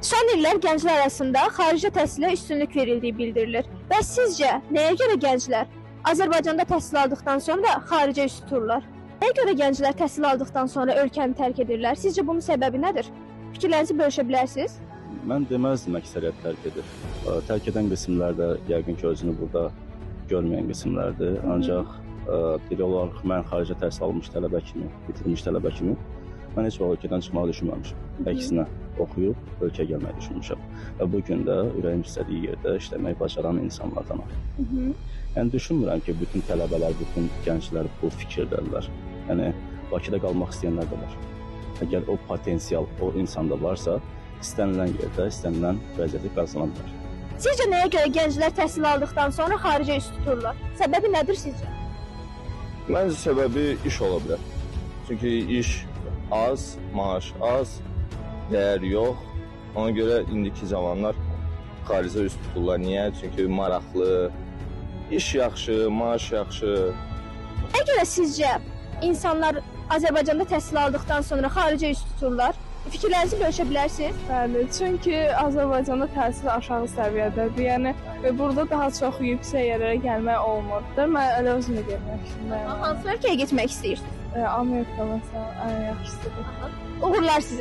Son illər gənclər arasında xarici təhsilə üstünlük verildiyi bildirilir. Və sizcə, nəyə görə gənclər Azərbaycanda təhsil aldıqdan sonra xaricə üst tuturlar? Nəyə görə gənclər təhsil aldıqdan sonra ölkəni tərk edirlər? Sizcə bunun səbəbi nədir? Fikirlərinizi bölüşə bilərsiniz? Mən deməzdim əksəriyyət tərk edir. Tərk edən qismlər də yəqin ki, özünü burada görməyən qismlərdir. Ancaq biri olaraq mən xaricə təhsil almış tələbə kimi, bitirmiş tələbə kimi mən heç vaxt ölkədən çıxmağı düşünməmişəm. Əksinə, oxuyub ölkəyə gəlməyi düşünmüşəm. Və bu gün də ürəyim istədiyi yerdə işləməyi bacaran insanlardanam. Yəni düşünmürəm ki, bütün tələbələr, bütün gənclər bu fikirdədirlər. Yəni Bakıda qalmaq istəyənlər də var. Əgər o potensial o insanda varsa, istənilən yerdə, istənilən vəziyyəti qazana bilər. Sizcə nəyə görə gənclər təhsil aldıqdan sonra xaricə üst tuturlar? Səbəbi nədir sizcə? Məncə səbəbi iş ola bilər. Çünki iş az, maaş az, dəyər yox. Ona görə indiki zamanlar xaricə üst tuturlar. Niyə? Çünki maraqlı, iş yaxşı, maaş yaxşı. Nəyə görə sizcə insanlar Azərbaycanda təhsil aldıqdan sonra xaricə üst tuturlar? Fikirlərinizi bölüşə bilərsiniz? Bəli, çünki Azərbaycanda təhsil aşağı səviyyədədir. Yəni burada daha çox yüksək yerlərə gəlmək olmur. Mən elə özüm də getmək istəyirəm. Hansı ölkəyə getmək istəyirsiniz? Amerika məsələn ən yaxşısıdır. Uğurlar sizə.